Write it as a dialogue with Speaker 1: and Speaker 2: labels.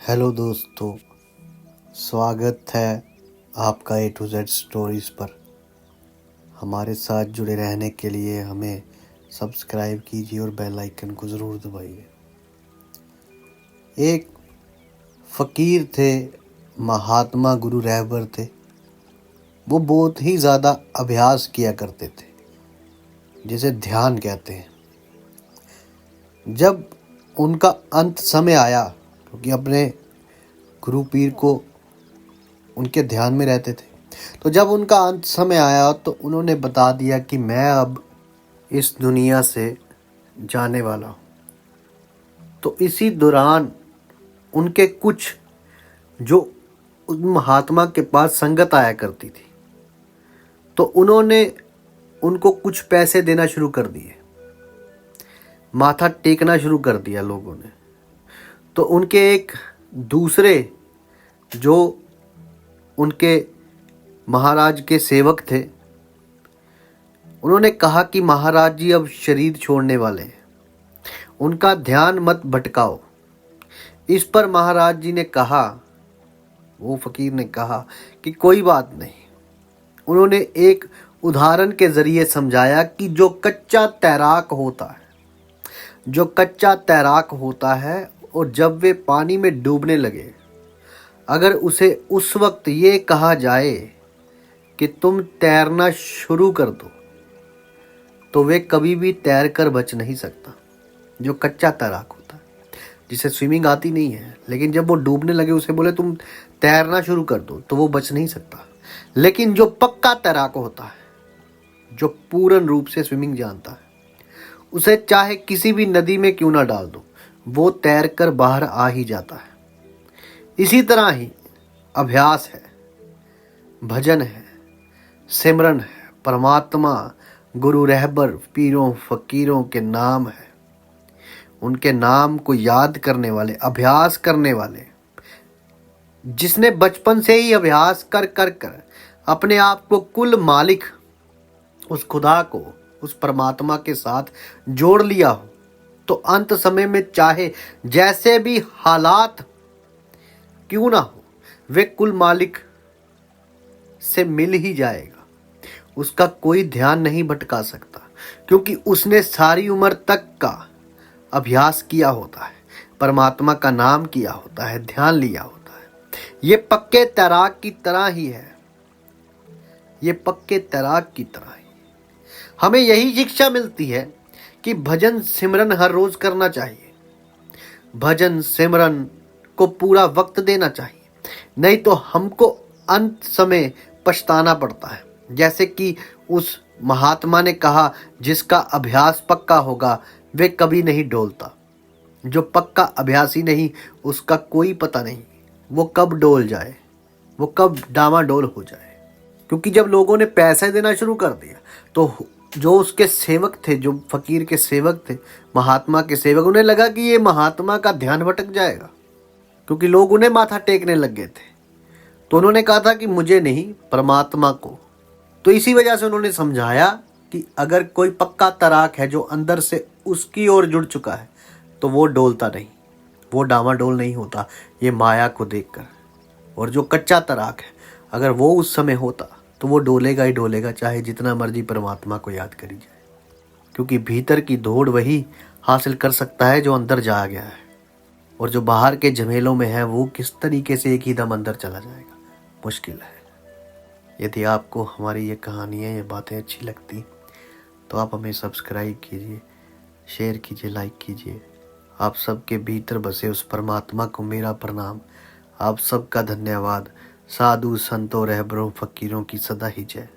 Speaker 1: Hello दोस्तों, स्वागत है आपका A to Z स्टोरीज़ पर। हमारे साथ जुड़े रहने के लिए हमें सब्सक्राइब कीजिए और बेल आइकन को ज़रूर दबाइए। एक फ़कीर थे, महात्मा गुरु रहबर थे। वो बहुत ही ज़्यादा अभ्यास किया करते थे, जिसे ध्यान कहते हैं। जब उनका अंत समय आया, क्योंकि अपने गुरु पीर को उनके ध्यान में रहते थे, तो जब उनका अंत समय आया तो उन्होंने बता दिया कि मैं अब इस दुनिया से जाने वाला हूँ। तो इसी दौरान उनके कुछ जो उन महात्मा के पास संगत आया करती थी, तो उन्होंने उनको कुछ पैसे देना शुरू कर दिए, माथा टेकना शुरू कर दिया लोगों ने। तो उनके एक दूसरे जो उनके महाराज के सेवक थे, उन्होंने कहा कि महाराज जी अब शरीर छोड़ने वाले हैं, उनका ध्यान मत भटकाओ। इस पर महाराज जी ने कहा, वो फकीर ने कहा कि कोई बात नहीं। उन्होंने एक उदाहरण के जरिए समझाया कि जो कच्चा तैराक होता है और जब वे पानी में डूबने लगे, अगर उसे उस वक्त ये कहा जाए कि तुम तैरना शुरू कर दो, तो वे कभी भी तैर कर बच नहीं सकता। जो कच्चा तैराक होता है, जिसे स्विमिंग आती नहीं है, लेकिन जब वो डूबने लगे उसे बोले तुम तैरना शुरू कर दो, तो वो बच नहीं सकता। लेकिन जो पक्का तैराक होता है, जो पूर्ण रूप से स्विमिंग जानता है, उसे चाहे किसी भी नदी में क्यों ना डाल दो, वो तैर कर बाहर आ ही जाता है। इसी तरह ही अभ्यास है, भजन है, सिमरन है, परमात्मा गुरु रहबर पीरों फकीरों के नाम है। उनके नाम को याद करने वाले, अभ्यास करने वाले, जिसने बचपन से ही अभ्यास कर कर कर अपने आप को कुल मालिक उस खुदा को, उस परमात्मा के साथ जोड़ लिया हो, तो अंत समय में चाहे जैसे भी हालात क्यों ना हो, वे कुल मालिक से मिल ही जाएगा। उसका कोई ध्यान नहीं भटका सकता, क्योंकि उसने सारी उम्र तक का अभ्यास किया होता है, परमात्मा का नाम किया होता है, ध्यान लिया होता है। ये पक्के तैराक की तरह ही है, ये पक्के तैराक की तरह ही। हमें यही शिक्षा मिलती है कि भजन सिमरन हर रोज करना चाहिए, भजन सिमरन को पूरा वक्त देना चाहिए, नहीं तो हमको अंत समय पछताना पड़ता है। जैसे कि उस महात्मा ने कहा, जिसका अभ्यास पक्का होगा वे कभी नहीं डोलता। जो पक्का अभ्यासी नहीं, उसका कोई पता नहीं वो कब डोल जाए, वो कब डामाडोल हो जाए। क्योंकि जब लोगों ने पैसे देना शुरू कर दिया, तो जो उसके सेवक थे, जो फकीर के सेवक थे, महात्मा के सेवक, उन्हें लगा कि ये महात्मा का ध्यान भटक जाएगा, क्योंकि लोग उन्हें माथा टेकने लग गए थे। तो उन्होंने कहा था कि मुझे नहीं, परमात्मा को। तो इसी वजह से उन्होंने समझाया कि अगर कोई पक्का तैराक है जो अंदर से उसकी ओर जुड़ चुका है, तो वो डोलता नहीं, वो डामाडोल नहीं होता ये माया को देखकर। और जो कच्चा तैराक है, अगर वो उस समय होता तो वो डोलेगा ही डोलेगा, चाहे जितना मर्जी परमात्मा को याद करी जाए। क्योंकि भीतर की दौड़ वही हासिल कर सकता है जो अंदर जा गया है, और जो बाहर के झमेलों में है वो किस तरीके से एक ही दम अंदर चला जाएगा, मुश्किल है। यदि आपको हमारी ये कहानियाँ, ये बातें अच्छी लगती तो आप हमें सब्सक्राइब कीजिए, शेयर कीजिए, लाइक कीजिए। आप सबके भीतर बसे उस परमात्मा को मेरा प्रणाम। आप सबका धन्यवाद। साधु संतों रहबरों फकीरों की सदा ही जय।